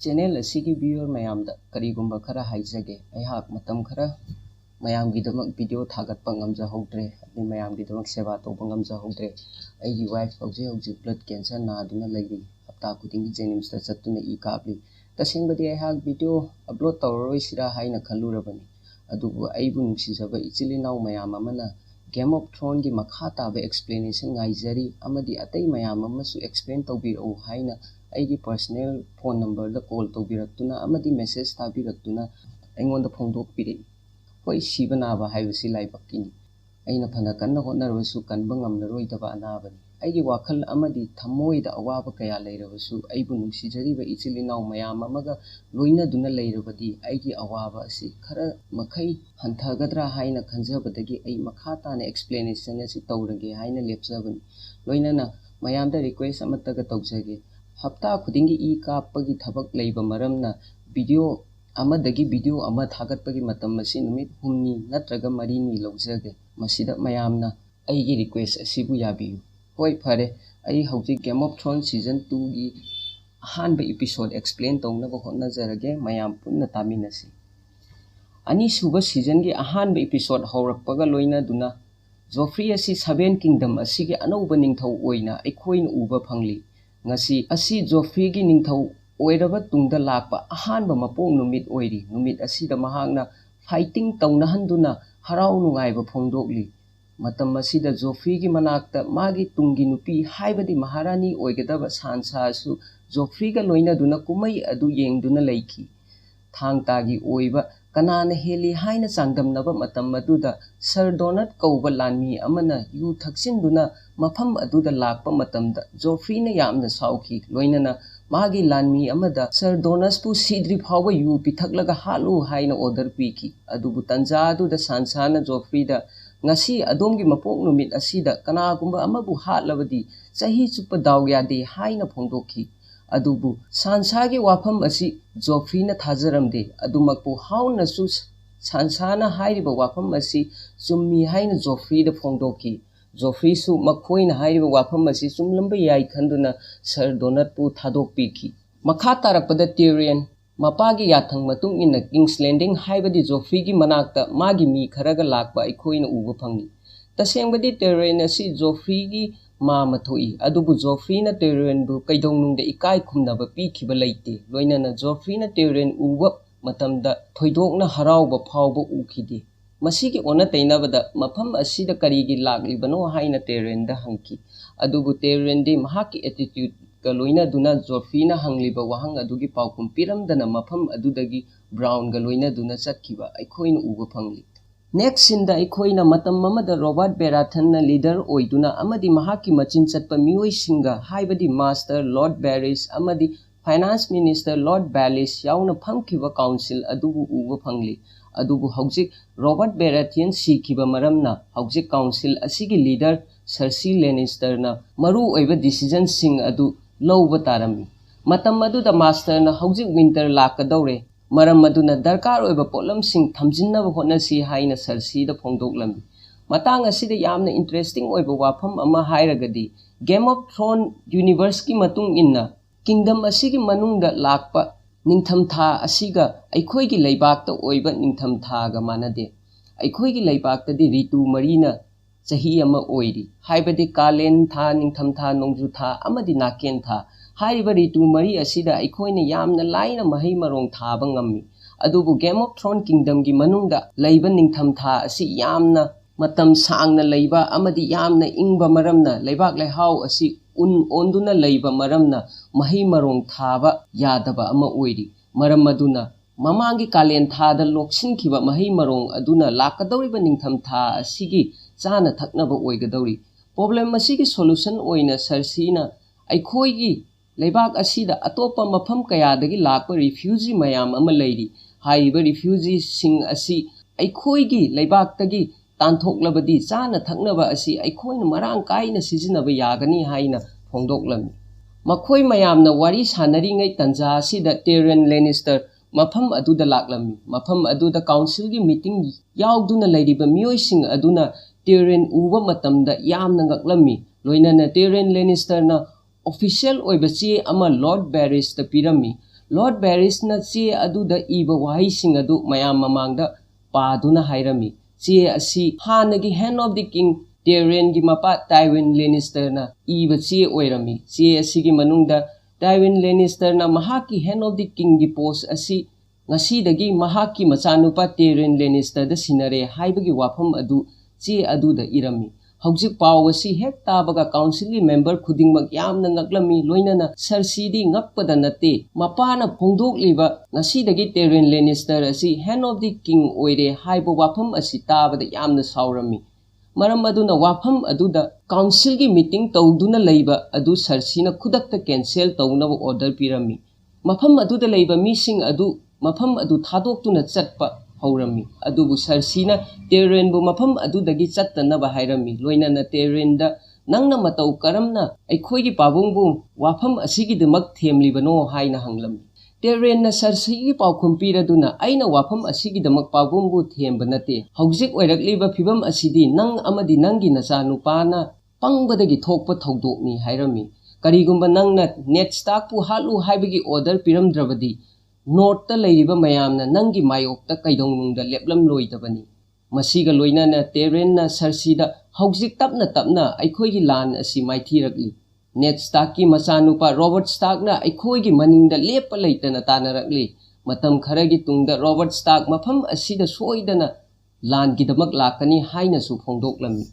Channel असिगी viewer मयामदा करीगुंबा खरा हाइजगे अहाक मतम खरा मयामगिदमक वीडियो थागतपा ngamjahoutre अनि मयामगिदमक सेवा तौबा ngamjahoutre अइगी वाइफ हौजे ब्लड कैंसर नादुना लैरी हप्ता खुदिंगी जेनिम्स ता चत्तुना ई काबली तसेंबदि अहाक वीडियो अपलोड तौररोय सिरा हाइना खल्लुरबनी अदुबु अइबु नुसिजबा इचिलिनाउ मयाम अमना गेम ऑफ थ्रोन की मखा ताबा एक्सप्लेनेशन गाइजरी अमदि अतै मयाम अमसु एक्सप्लेन तौबिरौ हाइना अइगी पर्सनल फोन नंबर दा कॉल तौबिरक्तुना अमदि मेसेज ताबिरक्तुना अइंगोंदा फोंदोकपिरे होय सिबनाबा हाइबसि लाइबक्किनी अइना फना कन्ना होनरबसु कनबा ngamnaroidaba अनाबनी अइगी वाखल अमदि थमोइदा अवाबा कया लैरबसु अइबु नुसिजरिबा इचिलिनाउ मयाम अमगा लोइनदुना लैरबदि अइगी अवाबा असि खरा मखै हंथगद्रा हाइना खंजबदगी अइ मखा ताना एक्सप्लेनेशन असि तौरगे हाइना लेपजबनी लोइनना मयामदा रिक्वेस्ट अमतगा तौजगे हप्ता खुदिंगी ई कापगी थबक लैबा मरमना वीडियो अमदगी वीडियो अमा थागतपगी मतम मसि नुमित हुमनी नत्रगा मरीनी लौजगे मसिदा मयामना अइगी रिक्वेस्ट असिबु याबियु होय फरे अइ हौजिक गेम ऑफ थ्रोन सीजन 2 गी अहानबा एपिसोड एक्सप्लेन तौनबा होनजरगे मयाम पुन्ना तामिनसि अनिसुबा सीजन गी अहानबा एपिसोड हौरकपगा लोइना दुना जोफ्री असि 7 किंगडम असिगे अनौबा निंगथौ ओइना अइखोइन उबा फंगली ngasi asi जोफ्री की निंगथौ ओइरबा तुंगदा लाकपा अहानबा मपोंग नुमित ओइरी नुमित असिदा महांगना फाइटिंग तौनहंदुना हराउ नुंगाइबा फोंदोकली मतम असिदा जोफ्री की मनाकता मागी तुंगी नुपी हाइबदी महारानी ओइगदबा सांसासु जोफ्री का लोइना दुना कुमई अदु येंगदुना लैखी थांगतागी ओइबा कनाना हेली हाइना चांगदमनबा मतम अदुदा सर डोनट कौबा लानमी अमना यु थक्सिनदुना मफम अदुदा लाकपा मतमदा जोफ्रीना यामना साउखी लोइनना मागी लानमी अमदा सर डोनसपु सीद्री फावबा यु पिथकलगा हालु हाइना order पीखी अदुबु तंजा अदुदा सांसाना जोफ्रीदा ngasi adomgi mapok numit asida kanagumba amabu hatlabadi chahi chupa daw yade haina phongdokhi adubu sansagi wafam asi जोफ्रीना थाजरमदे अदुमकपु हाउना सु सानसाना हाइरिबा वाफम असि चुम्मी हाइना जोफ्रीदा फोंदोकी जोफ्री सु मखोइना हाइरिबा वाफम असि चुमलंबा याइ खंदुना सर डोनटपु थादोकपीखी मखा तारकपदा टिरियन मपागी याथंग मतुंग इना किंग्स लैंडिंग हाइबदी जोफ्री की मनाकता मागी मी खरगा लाकबा अइखोइना उबा फंगी तसेंबदी टिरियन असि जोफ्री की मा मथोई अदुबु जोफ्रीना टिरियन बु कैदोंनुंगदा इकाई खुमनाबा पीखिबा लैते लोइनना जोफ्रीना टिरियन उबा मतमदा थोइदोकना हराउबा फावबा उखिदे मसिगी ओना तैनाबदा मफम असिदा करीगी लाकलिबनो हाइना टिरियनदा हंकी अदुबु टिरियनदि महाकी एटीट्यूड का लोइना दुना जोफ्रीना हंगलिबा वहंग अदुगी पाउकुम पिरमदना मफम अदुदगी ब्राउन गा लोइना दुना चक्किबा अइखोइना उबा फंगली नेक्स्ट सिंदा अइखोइना मतम ममदा रॉबर्ट बेराथन लीडर ओइदुना अमदि महाकी मचिन चटपा मियोइ सिंगा हाइबदी मास्टर लॉर्ड बैरिस अमदि फाइनेंस मिनिस्टर लॉर्ड बैलिस याउना फंगखिबा काउंसिल अदुबु उबा फंगली अदुबु हौजिक रॉबर्ट बेराथियन सीखिबा मरमना हौजिक काउंसिल असिगी लीडर सर्सी लेनिस्टरना मरु ओइबा डिसीजन सिंग अदु लौबा तारमी मतम अदुदा मास्टरना हौजिक विंटर लाकदौरे मरम अदुना दरकार ओइबा पोलम सिंग थमजिन्नबा होनसी हाइना सर्सीदा फोंदोकलमी मतांग असिदा यामना इंटरेस्टिंग ओइबा वाफम अमा हाइरगदी गेम ऑफ थ्रोन यूनिवर्स की मतुंग इन्ना किंगडम असिगी मनुंगदा लाकपा निंगथम था असिगा अइखोइगी लैबाकता ओइबा निंगथम थागा मानदे अइखोइगी लैबाकतादि ऋतु मरीना चाही अमा ओइरी हाइबदि कालेन था निंगथम था नोंजु था अमदि नाकेन था हाइरिबा ऋतु मरी असिदा अइखोइना यामना लाइना महै मरोंग थाबा ngami अदुबु गेम ऑफ थ्रोन किंगडम की मनुंगदा लैबा निंगथम था असि यामना मतम सांगना लैबा अमदि यामना इंगबा मरमना लैबाक लैहाव असि उन ओंदुना लैबा मरमना महै मरोंग थाबा यादबा अमा ओइरी मरम अदुना ममांगी कालेन थादा लोक्सिनखिबा महै मरोंग अदुना लाकदौरिबा निंगथम था असिगी चाना थकनबा ओइगदौरी प्रॉब्लम असिगी सॉल्यूशन ओइना सर्सीना अइखोइगी लैबाक असिदा अतोपा मफम कयादगी लाकपा रिफ्यूजी मयाम अमा लैरी हाइबा रिफ्यूजी सिंग असि अइखोइगी लैबाकतगी तानथोकलबदी चाना थकनबा असि अइखोइना मरांग काइना सिजिनबा यागनी हाइना फोंदोकलमी मखोइ मयामना वारी सानरिङै तंजा असिदा टिरियन लेनिस्टर मफम अदुदा लाकलमी मफम अदुदा काउंसिल की मीटिंग याउदुना लैरिबा मियोइसिंग अदुना टिरियन उबा मतमदा यामना ngakलमी लोइनना टिरियन लेनिस्टरना ऑफिशियल ओइबची अमा लॉर्ड बैरिस ता पिरमी Lord Varysna che aduda iba wahaising adu mayam mamangda paduna hairami. Che asi hanagi Hand of the King Tyrion gi mapa Tywin Lannister na iba che oirami. Che asi gi manungda Tywin Lannister na mahaki Hand of the King gi post asi ngasidagi mahaki machanupa Tyrion Lannister da sinare haibagi wafam adu che aduda irami. Hauzik pawasi hek tabaga council member khudingmak yamna ngaklami loinana Cersei di ngakpada nate mapana phongdok liba ngasidagi Tyrion Lannister asi Hand of the King oire haibo wafam asi tabada yamna saurami. Maram aduna wafam aduda council gi meeting tawduna leiba adu Cersei na khudakta cancel tawnaba order pirami. Mafam aduda leiba mising adu mafam adu thadoktuna chatpa haurami. Adubu Cersei na Tyrion bu mafam adudagi chattanaba hairami. Loinana Tyrion da nangna matau karamna aikhoigi pabungbu wafam asigidamak themlibano haina hanglami. Tyrion na Cersei gi paukhum piraduna aina wafam asigidamak pabungbu themba nate. Hauzik oirakliba phibam asidi nang amadi nangi nachanupana pangbadagi thokpa thaudokni hairami. Karigumba nangna Ned Stark pu halu haibagi order piramdrabadi North ta leiriba mayamna nangi mayokta kaidongnungda leplam loidabani. Masiga loinana Tyrion na Cersei da hauzik tapna aikhoigi lan asi maithirakli. Ned Stark ki machanupa Robert Stark na aikhoigi maningda lepa leitana tanarakli. Matam kharagi tungda Robert Stark mafam asida soidana lan gidamak lakani haina su phongdoklami.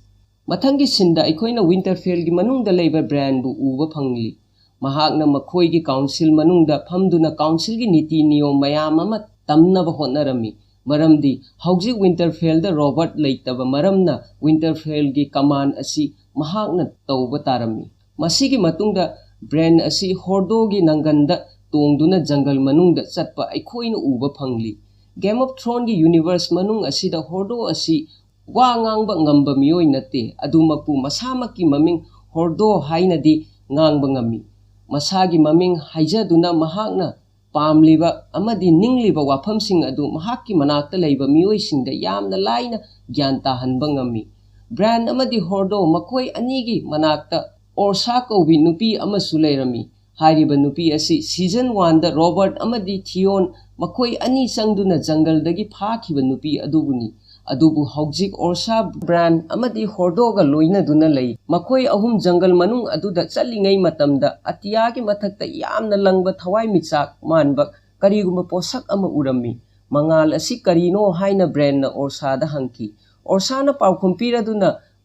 Mathangi sinda aikhoina Winterfell gi manungda leiba Bran bu uba phangli. Mahakna makhoigi council manungda phamduna council gi niti niyom mayam ama tamnaba hotnarami. Maramdi hauzik Winterfell da Robert leitaba maramna Winterfell gi command asi mahakna tawba tarami. Masigi matungda Bran asi Hordo gi nanganda tongduna jungle manungda chatpa aikhoina uba phangli. Game of Thrones gi universe manung asida Hordo asi wa ngangba ngamba miyoi nate adumapu masamaki maming Hordo hainadi ngangba ngami. Masagi maming haijaduna mahakna pamliba amadi ningliba wafamsing adu mahaki manakta leiba miyoisingda yamna laina gyan tahanba ngami. Bran amadi Hordo makoi anigi manakta Orsa kaubi nupi amasu leirami. Hairiba nupi asi season 1 da Robert amadi Theon makoi ani sangduna jungle dagi phakiba nupi adubuni. Adubu hauzik Orsa Bran amadi Hordo ga loina duna lei. Makoi ahum jungle manung aduda chalingai matamda atiyagi mathakta yamna langba thawai michak manba karigumba posak ama urami. Mangal asi karino haina Bran na Orsa da hangki. Orsa na paukumpira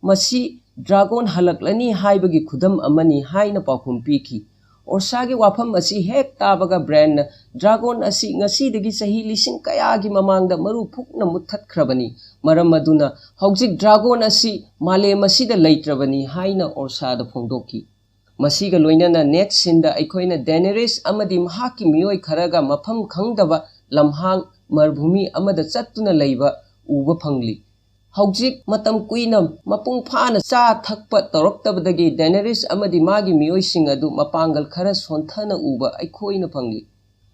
masi dragon halaklani haibagi khudam amani haina paukumpiki. Orsagi wafam asi hek tabaga Bran na dragon asi ngasidagi sahi lising kayagi mamangda maru phukna muthatkrabani. Maram aduna hauzik dragon asi malem asida leitrabani haina Orsa da phongdoki. Masiga loinana next sinda aikhoina Daenerys amadi mahaki miyoi kharaga mafam khangdaba lamhang marbhumi amada chattuna leiba uba phangli. Hauzik matam kuina mapung phana cha thakpa toroktabadagi Daenerys amadi magi miyoising adu mapangal khara sonthana uba aikhoina phangli.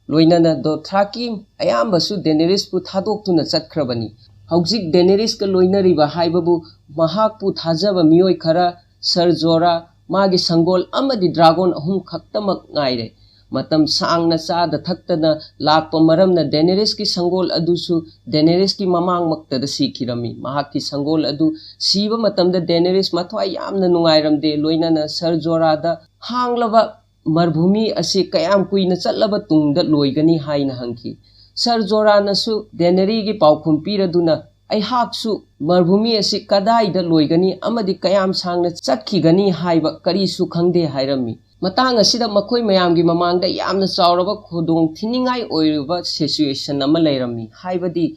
Loinana Dothraki ayambasu Daenerys pu thadoktuna chatkrabani. Hauzik Daenerys ka loinariba haibabu mahak pu thajaba miyoi khara Ser Jorah magi sangol amadi dragon ahum khaktamak ngaire. Matam sangna sada thaktana lakpa maramna Daenerys ki sangol adusu Daenerys ki mamang maktada sikhirami. Mahak ki sangol adu siba matamda Daenerys mathwai yamna nungairamde loinana Ser Jorah da hanglaba marbhumi asi kayam kuina chatlaba tungda loigani haina hangki. Ser Jorah nasu Daenerys gi paukhum piraduna aihaksu marbhumi asi kadai da loigani amadi kayam sangna chatkigani haiba karisu khangde hairami. Matang asida makoi mayamgi mamangda yamna chauraba khodong thiningai oiriba situation ama leirami. Haibadi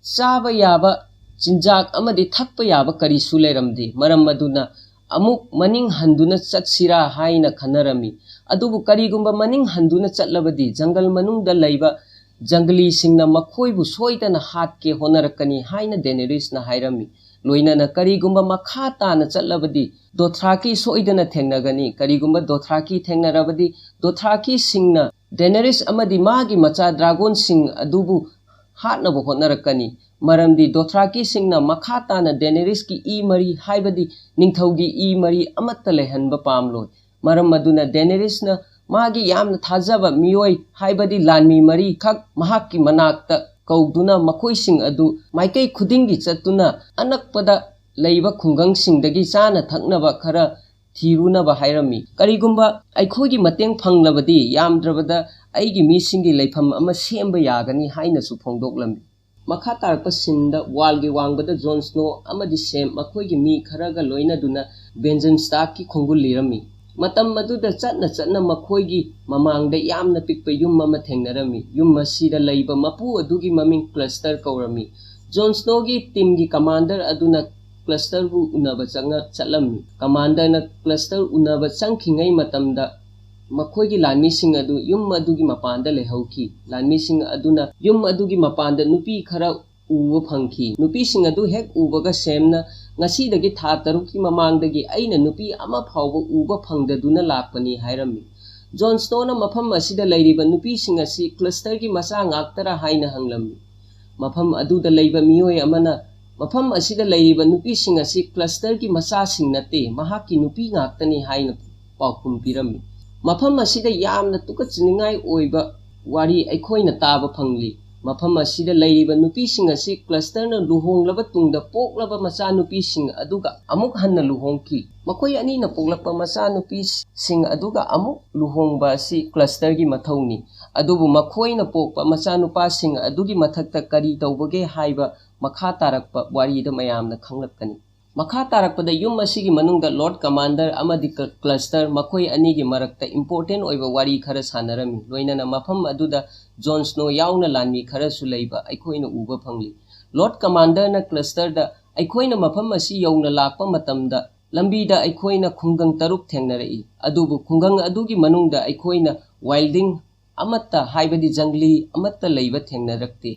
chaba yaba jinjak amadi thakpa yaba karisu leiramdi. Maram aduna amuk maning handuna chatsira haina khanarami. Adubu karigumba maning handuna chatlabadi jungle manungda leiba jangli singna makhoibu soidana hatke honarakani haina Daenerys na hairami. Loinana karigumba makhata na chatlabadi Dothraki soidana thengnagani. Karigumba Dothraki thengnarabadi Dothraki singna Daenerys amadi magi macha dragon sing adubu hatnabu honarakani. Maramdi Dothraki singna makhata na Daenerys ki e mari haibadi ningthaugi e mari amatta lehanba pamloi. Maram aduna Daenerys na मागी यामना थाजबा मियोय हाइबदी लानमी मरी खक महाकी मनाक्ता कौदुना मखोइसिंग अदु माइकई खुदिंगी चतुना अनकपदा लैबा खुंगंगसिंगदगी चाना थकनबा खरा थिरुनबा हाइरमी करिगुंबा अइखोगी mateंग फंगलबदी यामद्रबदा अइगी मीसिंगी लैफम अमा सेंबा यागनी हाइनसु फोंदोकलमी मखा तारकपा सिंदा वालगी वांगबदा जॉन स्नो अमदी सेम मखोगी मी खरागा लोइनदुना बेंजन स्टार्ककी खोंगुल लिरमी मतम मदुदा चटना मखोगी ममांगदा यामना पिकपा युम अमा थेंगनरमी युम मसीदा लैबा मपु अदुगी ममिंग क्लस्टर कौरमी जॉन स्नोगी टीमगी कमांडर अदुना क्लस्टर बु उनबा चंगा चलमी कमांडर न क्लस्टर उनबा चंखिंगै मतमदा मखोगी लानमीसिंग अदु युम अदुगी मपांदा लेहौखी लानमीसिंग अदुना युम अदुगी मपांदा नुपी खरा उब फंखी नुपीसिंग अदु हेक उबगा सेमना ngasi था तरुकी ममांगदगी अइना नुपी अमा फावबा उबा फंगददुना लापनी हाइरमी जॉन स्नोना मफम असिदा लैरिबा नुपीसिंग असि क्लस्टरगी मचा ngakतरा हाइना हंगलमी मफम अदुदा लैबा मियोय अमना मफम असिदा लैरिबा नुपीसिंग असि क्लस्टरगी मचासिंग नते महाकी नुपी ngakतनी हाइना पाउखुम पिरमी मफम असिदा यामना तुकचनिंगाय ओइबा वारी अइखोइना ताबा फंगली मफम असिदा लैरिबा नुपीसिंग असि क्लस्टरना लुहोंगलबा तुंगदा पोकलबा मचा नुपीसिंग अदुगा अमुक हन्ना लुहोंकी मखोय अनीना पोकलपा मचा नुपीसिंग अदुगा अमुक लुहोंगबा असि क्लस्टरगी मथौनी अदुबु मखोयना पोकपा मचा नुपासिंग अदुगी मथक्ता करी तौबगे हाइबा मखा तारकपा वारीदा मयामना खंगलकनी मखा तारकपदा युम असिगी मनुंगदा लॉर्ड कमांडर अमदि क्लस्टर मखोय अनीगी मरक्ता इंपोर्टेंट ओइबा वारी खरा सानरमी लोइनना मफम अदुदा जॉन स्नो याउना लानमी खरा सुलैबा अइखोइना उबा फंगली लॉर्ड कमांडर न क्लस्टर दा अइखोइना मफम असी यौना लाकपा मतमदा लंबीदा अइखोइना खुंगंग तरुक थेंगनरई अदुबु खुंगंग अदुगी मनुंगदा अइखोइना वाइल्डिंग अमत्ता हाइबदी जंगली अमत्ता लैबा थेंगनरक्ते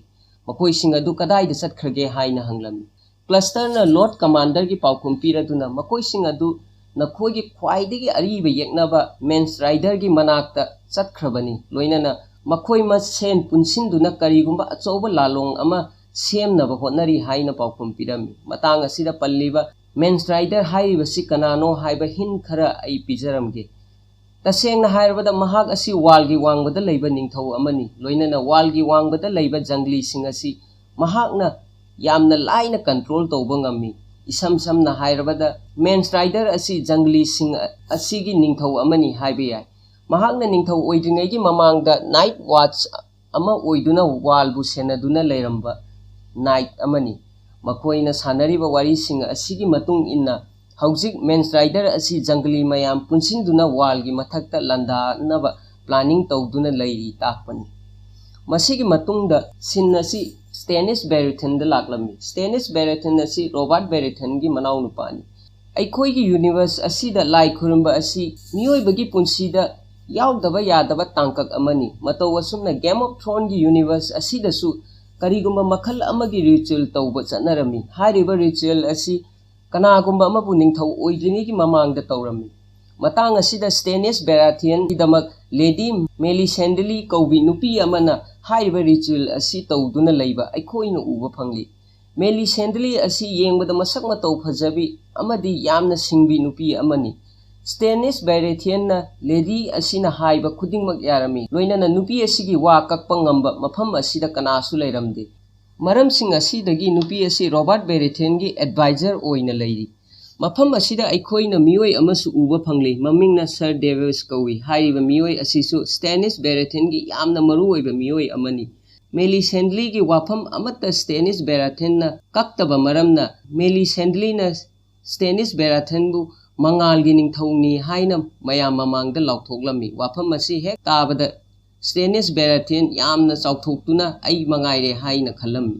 मखोइसिंग अदु कदाइदा चटखरगे हाइना हंगलमी क्लस्टर न लॉर्ड कमांडर की पाउखुम पीरदुना मखोइसिंग अदु नखोगी ख्वाइदगी अरीबा येकनबा मेंस राइडर की मनाक्ता चटखरबनी लोइनना मखोइ मसेन पुनसिंदुना करीगुंबा अचौबा लालोंग अमा सेमनबा होनरी हाइना पाउखुम पीरमी मतांग असिदा पल्लीबा मेंस राइडर हाइबसी कनानो हाइबा हिन खरा आई पिजरमगे तसेंगना हाइरबदा महाग असि वालगी वांगबदा लैबा निंगथौ अमनी लोइनना वालगी वांगबदा लैबा जंगली सिंग असि महागना यामना लाइना कंट्रोल तौबा ngami इसम समना हाइरबदा मेंस राइडर असि जंगली सिंग असिगी निंगथौ अमनी हाइबे याय महागना निंगथौ ओइद्रिङैगी ममांगदा नाइट वाच अमा ओइदुना वालबु सेनदुना लैरंबा नाइट अमनी मखोइना सानरिबा वारी सिंग असिगी मतुंग इन्ना हौजिक मेंस राइडर असि जंगली मयाम पुनसिंदुना वालगी मथक्ता लंदानबा प्लानिंग तौदुना लैरी ताकपनी मसिगी मतुंगदा सिन असि स्टेनिस बेरेथन द लाकलमी स्टेनिस बेरेथन असि रॉबर्ट बेरेथन की मनाउ नुपानी अइखोइगी यूनिवर्स असिदा लाई खुरुंबा असि मियोइबगी पुंसीदा याउदबा यादबा तांकक अमनी मतौ असुमना गेम ऑफ थ्रोन की यूनिवर्स असिदसु करीगुंबा मखल अमगी रिचुअल तौबा चनरमी हारिबा रिचुअल असि कनागुंबा अमबु निंगथौ ओइद्रिङैगी ममांगदा तौरमी मतांग असिदा स्टेनिस बेराथियन किदमक लेडी मेलिसेंडली कौबी नुपी अमना हाइबा रिचुअल असि तौदुना लैबा अइखोइना उबा फंगली मेलिसेंडली असि येंगबदा मसक मतौ फजबी अमदी यामना सिंगबी नुपी अमनी स्टेनिस बेरेथियन ना लेडी असिना हाइबा खुदिंगमक यारमी लोइनना नुपी असिगी वा कक्पा ngamba मफम असिदा कनासु लैरमदे मरमसिंग असिदगी नुपी असि रॉबर्ट बेरेथियन की एडवाइजर ओइना लैरी मफम असिदा अइखोइना मियोय अमसु उबा फंगली ममिंगना सर डेविस कौई हाइबा मियोय असिसु स्टेनिस बेरेथियन की यामना मरु ओइबा मियोय अमनी मेलिसेंडली की वाफम अमत्ता स्टेनिस बेराथियन ना कक्तबा मरमना मेलिसेंडली ना स्टेनिस बेराथियन बु मंगालगी निंगथौनी हाइना मयाम ममांगदा लाउथोगलमी वाफम असि हेक ताबदा स्टेनिस बेराथियन यामना चाउथोक्तुना अइ मंगाइरे हाइना खलमी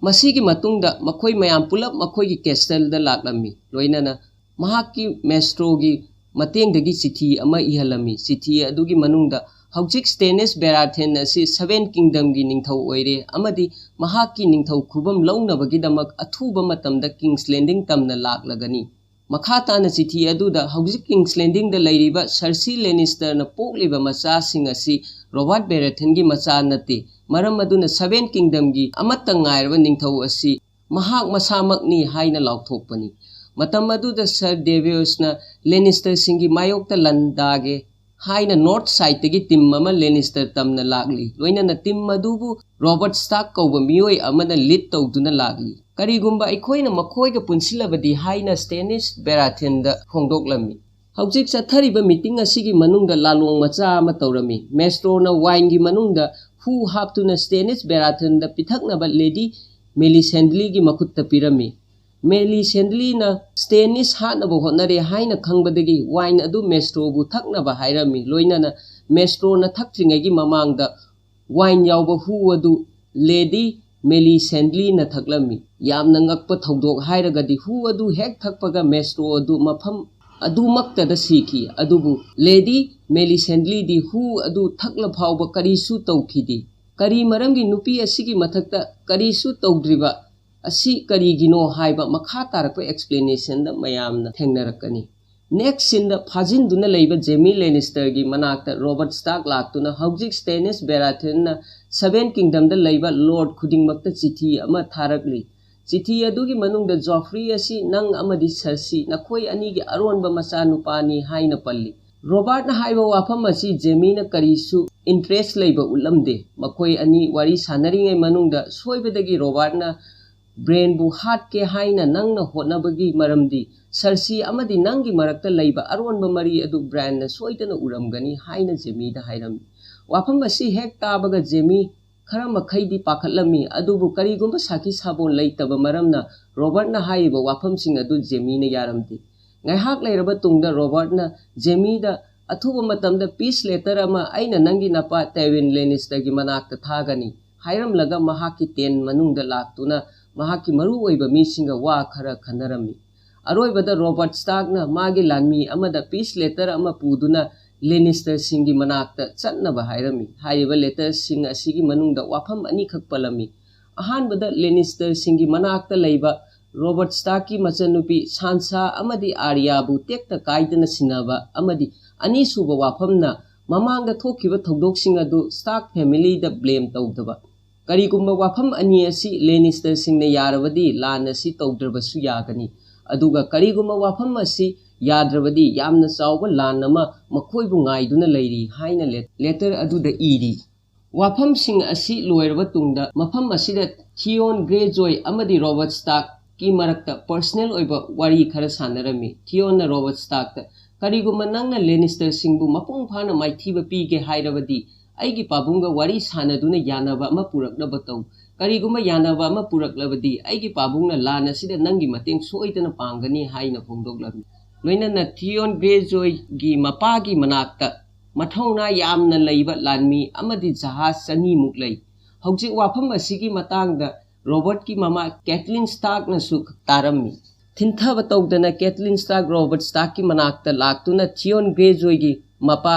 मसीगी मतुंगदा मखोइ मयाम पुलप मखोइगी कैस्टलदा लाकलमी लोइनना महाकी मेस्ट्रोगी mateंगदगी चिठी अमा इहलमी चिठी अदुगी मनुंगदा हौजिक स्टेनिस बेराथियन असि 7 किंगडम की निंगथौ ओइरे अमदी महाकी निंगथौ खुबम लौनबगीदमक अथुबा मतमदा किंग्स लैंडिंग तमना लाकलगनी मखाताना चिठी अदुदा हौजिक किंग्स लैंडिंग दा लैरिबा सर्सी लेनिस्टर ना पोकलिबा मचा सिंग असि रॉबर्ट बेरेथियन की मचा नते मरम अदुना 7 किंगडम की अमत्ता ngairaba निंगथौ असि महाक मसामकनी हाइना लाउथोकपनी मतम अदुदा सर डेवियस ना लेनिस्टर सिंगी मायोक्ता लंदागे हाइना नॉर्थ साइड तगी टीम अमा लेनिस्टर तमना लागली लोइना टीम मदुबु रॉबर्ट स्टार्क कौबा मियोय अमना लीड तौदुना लागली करीगुंबा अखोइना मखोइगा पुनसिलबदी हाइना स्टेनिस बेराथेन द फोंदोकलमी हौजिक चथरिबा मीटिंग असिगी मनुंगदा लालोंग मचा अमा तौरमी मेस्ट्रोना वाइनगी मनुंगदा हु हापतुना स्टेनिस बेराथेन द पिथकनबा लेडी मेलिसेंडली की मखुत्ता पिरमी मेलिसेंडली ना स्टेनिस हानबो होनरे हाइना खंगबदगी वाइन अदु मेस्ट्रोबु थकनबा हाइरमी लोइनाना मेस्ट्रोना थक्त्रिंगैगी ममांगदा वाइन यावबा हु अदु लेडी मेलिसेंडली ना थकलमी यामना ngakpa थौदोक हाइरगदी हु अदु हेक थकपगा मेस्ट्रो अदु मफम अदु मक्तदा सीखी अदुबु लेडी मेलिसेंडली दी हु अदु थकला फावबा करीसु तौखिदी करी मरमगी नुपी असिगी मथक्ता करीसु तौद्रिबा असी करीगिनो हाइबा मखा तारक एक्सप्लेनेशन द मयामना थेंगनरकनी नेक्स्ट सिन द फाजिनदुना लेबा जेमी लेनिस्टर गी मनाक्ता रॉबर्ट स्टार्क लाक्तुना हौजिक स्टेनिस बेराथेन ना सेवन किंगडम द लेबा लॉर्ड खुदिंगमक्ता चिठी अमा थारकली चिठी अदुगी मनुंग द जोफ्री असी नंग अमदी सरसी नखोई अनीगी अरोनबा मचा नुपानी हाइना पल्ली रॉबर्ट ना हाइबा वाफम असी जेमी ना करीसु इंटरेस्ट लेबा उलमदे मखोई अनी वारी सानरिंगै मनुंग द सोइबदगी रॉबर्ट ना ब्रेन बु हाट के हाइना नंगना होनबगी मरमदी सरसी अमदी नंगी मरक्ता लेबा अरोनबा मरी अदु ब्रांड ना सोइदना उरमगनी हाइना जेमी दा हाइरमी वाफम असी हेक ताबगा जेमी खरा मखैदी पाखलमी अदुबु करीगुंबा साकी साबोन लेतबा मरमना रॉबर्ट ना हाइबा वाफम सिंग अदु जेमी ना यारमदी ngaihak leiraba tungda Robert na Jamie da athuba matamda peace letter ama aina nangi napa Tywin Lannister gi manakta thagani hairam laga mahaki ten manungda laktuna mahaki maru oiba mi singa wa khara khanarami aroibada Robert Stark na magi lanmi amada peace letter ama puduna Lannister singi manakta chatnaba hairami haiba letter sing asigi manungda wafam ani khak palami ahanbada Lannister singi manakta leiba Robert Stark की मचनुपी सांसा अमदी आर्याबु टेक्ता काइदना सिनाबा अमदी अनि सुबा वाफमना ममांगदा थोखिबा थौदोकसिंग अदु Stark family the blame तौदबा करीगुंबा वाफम अनि असि Lannister सिंगना यारबदी लान असि तौद्रबसु यागनी अदुगा करीगुंबा वाफम असि याद्रबदी यामना चावबा लान अमा मखोइबु ngaiduna leiri haina letter अदुदा eri वाफम सिंग असि लोयरबा तुंगदा मफम असिदा थियोन ग्रेजॉय अमदी रॉबर्ट स्टार्क की मरक्ता पर्सनल ओइबा वारी खरा सानरमी थियोन ना रॉबर्ट स्टार्क करीगुमा नंगना लेनिस्टर सिंगबु मपुंग फाना माइथीबा पीगे हाइरबदी आइगी पाबुंगा वारी सानदुना यानाबा अमा पुरकनबा तौ करीगुमा यानाबा अमा पुरकलबदी आइगी पाबुंगना लाना सिदा नंगी मतेंग सोइदना पांगनी हाइना फोंदोगलमी लोइना थियोन ग्रेजॉय गी मपागी मनाक्ता मथौना यामना लेबा लानमी अमदी जहाज चनी मुक लै हौजिक वाफम असिगी मतांगदा रॉबर्ट की मामा कैथलीन स्टार्क न सुख तारमी थिंथब तौदना कैथलीन स्टार्क रॉबर्ट स्टार्क की मनाक्ता लाक्तुना थियोन ग्रेजॉय की मपा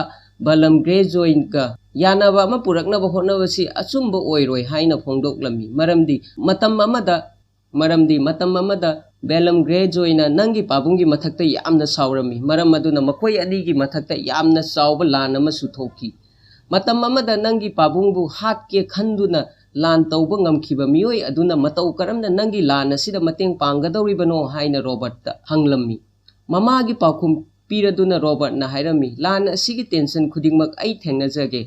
बलम ग्रेजॉय का यानाबा अमा पुरकनबा होनबसी अचुंबा ओइरोय हाइना फोंदोकलमी मरमदी मतम अमदा बेलम ग्रेजॉय ना नंगी पाबुंगी मथक्ता यामना सावरमी मरम अदुना मखोय अनीगी मथक्ता यामना सावबा लान अमा सुथोकी मतम अमदा नंगी पाबुंगबु हाट के खंदुना लान तौबा ngamखिबा मियोय अदुना मतौ करमना नंगी लान असिदा मतेंग पांगदौरिबनो हाइना रॉबर्ट ता हंगलम्मी ममागी पाखुम पीरदुना रॉबर्ट ना हाइरमी लान असिगी टेंशन खुदिंगमक आई थेंगनजगे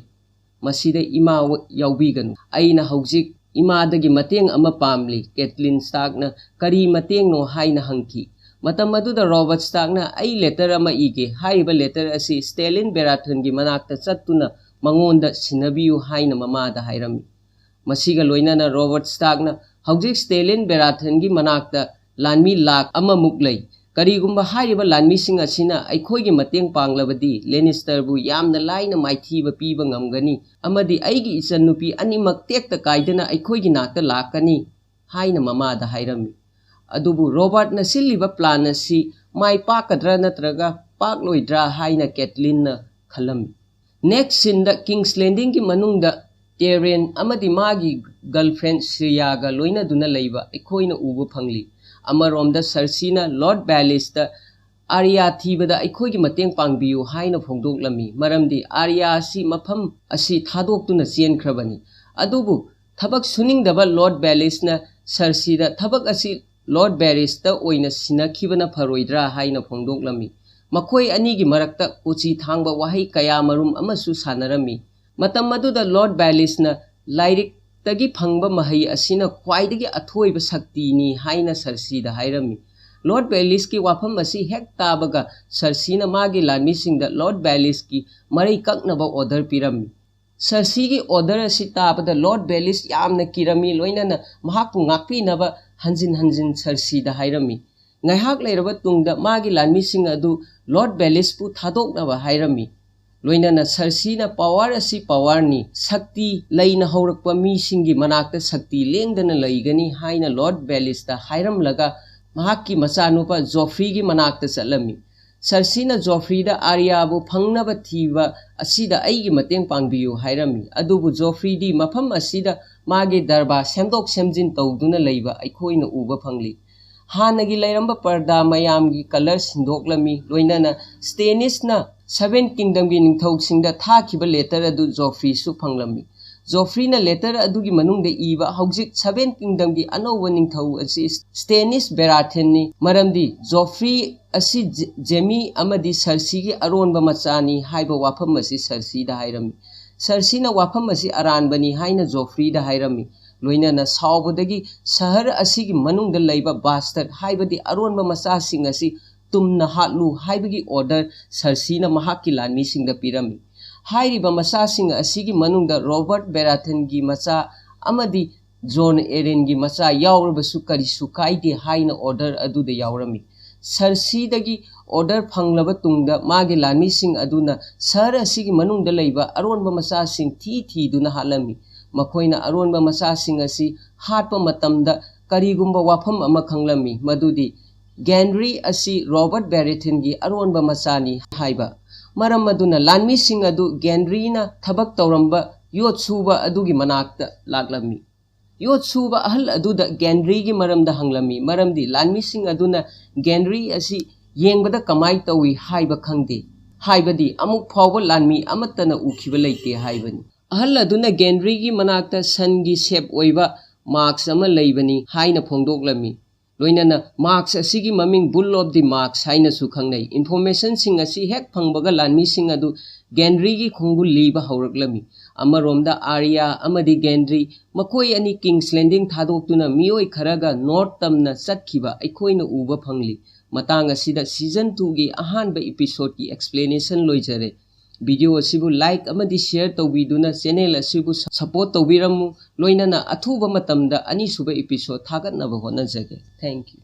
मसिदा इमा यावबीगनु आइना हौजिक इमादगी मतेंग अमा पामली कैथलीन स्टार्क ना करी मतेंग नो हाइना हंगखी मतम अदुदा रॉबर्ट स्टार्क ना आई लेटर अमा इगे हाइबा लेटर असी स्टेलिन बेराथन गी मनाक्ता चत्तुना मंगोंदा सिनबियु हाइना ममादा हाइरमी मसीगा लोइनाना रॉबर्ट स्टार्क ना हौजिक स्टेलिन बेराथन गी मनाक्ता लानमी लाख अमा मुक्लै करीगुंबा हाइरिबा लानमी सिंग असिना अखोइगी मतेंग पांगलबदी लेनिस्टर बु यामना लाइना माइथीबा पीबा ngamgani अमदी आइगी इचनुपी अनिमक टेक्ता काइदना अखोइगी नाक्ता लाकनी हाइना ममादा हाइरमी अदुबु रॉबर्ट ना सिल्लिबा प्लान असि माइ पाकद्रा नत्रगा पाकलोइद्रा हाइना कैथलीन ना खलमी नेक्स्ट सिन द किंग्स लैंडिंग की मनुंगदा टेरेन अमदी मागी गर्लफ्रेंड सिरियागा लोइना दुना लेबा अखोइना उबो फंगली अमरोमदा सरसीना लॉर्ड बैलिस्ता आर्या थीबदा अखोइगी मतेंग पांगबियु हाइना फोंदोकलमी मरमदी आर्या असि मफम असि थादोक्तुना चेनख्रबनी अदुबु थबक सुनिंगदबा लॉर्ड बैलिसना सरसीदा थबक असि लॉर्ड बैरिस्ता ओइना सिनाखिबना फरोइद्रा हाइना फोंदोकलमी मखोई अनीगी मरक्ता कुची थांगबा वाहै कया मरुम अमसु सानरमी मतम मदुदा लॉर्ड बैलिसना लाइरिक तगी फंगबा महै असिना ख्वाइदगी अथोइबा शक्तिनी हाइना सरसीदा हाइरमी लॉर्ड बैलिस की वाफम असी हेक ताबगा सरसीना मागी लानमीसिंगदा लॉर्ड बैलिस की मरै कक्नबा ऑर्डर पिरमी सरसी की ऑर्डर असी ताबदा Lord Bayliss यामना किरमी लोइनाना महाकु ngaक्पिनबा हंजिन हंजिन सरसीदा हाइरमी ngaihak leiraba tungda magi lanmising adu lord Bayliss पु थादोकनबा हाइरमी लोइनाना सरसीना पावर असी पावर नि शक्ति लैना हौरकपा मीसिंगी मनाक्ता शक्ति लेंगदना लैगनी हाइना लॉर्ड बैलिस ता हाइरम लगा महाकी मचानुपा जोफ्री की मनाक्ता चलमी सरसीना जोफ्री दा आर्याबु फंगनबा थीबा असीदा अईगी मतेंग पांगबियु हाइरमी अदुबु जोफ्री दी मफम असीदा मागे दरबा सेमदोक सेमजिन तौदुना लैबा अइखोइना उबा फंगली हानगी लैरंबा पर्दा मयामगी कलर सिंदोकलमी लोइनाना स्टेनिसना 7 किंगडम की निंगथौसिंगदा थाखिबा लेटर अदु जोफ्री सु फंगलमी जोफ्रीना लेटर अदुगी मनुंगदे इबा हौजिक 7 किंगडम की अनौबा निंगथौ असि स्टेनिस बेराथेननी मरमदी जोफ्री असि जेमी अमदी सरसी की अरोनबा मचानी हाइबा वाफम असि सरसीदा हाइरमी सरसीना वाफम असि अरानबनी हाइना जोफ्रीदा हाइरमी लोइनाना साउबदगी शहर असि की मनुंगदा लैबा बास्टर हाइबदी अरोनबा मचासिंग असि तुमना हालू हाइबगी ऑर्डर सरसीना महाकी लानमीसिंगदा पिरमी हाइरिबा मचासिंग असिगी मनुंगदा रॉबर्ट बेराथन की मचा अमदी जॉन एरेन की मचा यावरबसु करिसु काइदे हाइना ऑर्डर अदुदा यावरमी सरसीदगी ऑर्डर फंगलबा तुंगदा मागे लानमीसिंग अदुना शहर असिगी मनुंगदा लैबा अरोनबा मचासिंग थी दुना हालमी मखोइना अरोनबा मचासिंग असि हाटपा मतमदा करिगुंबा वाफम अमा खंगलमी मदुदी गेनरी असी रॉबर्ट बेराथन की अरोनबा मचानी हाइबा मरम अदुना लानमीसिंग अदु गेनरीना थबक तौरंबा योत्सुबा अदुगी मनाक्ता लागलमी योत्सुबा अहल अदुदा गेनरी की मरमदा हंगलमी मरमदी लानमीसिंग अदुना गेनरी असी येंगबदा कमाई तौई हाइबा खंगदे हाइबदी अमुक फावबा लानमी अमत्तना उखिबा लैते हाइबनी अहल अदुना गेनरी की मनाक्ता सन की शेप ओइबा मार्क्स अमा लैबनी हाइना फोंदोकलमी लोइनाना मार्क्स असिगी ममिंग बुल ऑफ द मार्क्स हाइना सु खंगनै इन्फॉर्मेशन सिंग असि हेक फंगबगा लानमी सिंग अदु गेनरी की खुंगु लीबा हौरकलमी अमरोमदा आर्या अमदी गेनरी मखोई अनि किंग्स लैंडिंग थादोक्तुना मियोय खरगा नॉर्थ तमना चटखिबा अइखोइना उबा फंगली मतांग असिदा सीजन 2 की अहानबा एपिसोड की एक्सप्लेनेशन लोइजरे वीडियो असिबु लाइक अमदी शेयर तौबिदुना चैनल असिबु सपोर्ट तौबिरमु लोइनाना अथुबा मतमदा अनिसुबा एपिसोड थागतनबा होनजगे थैंक यू।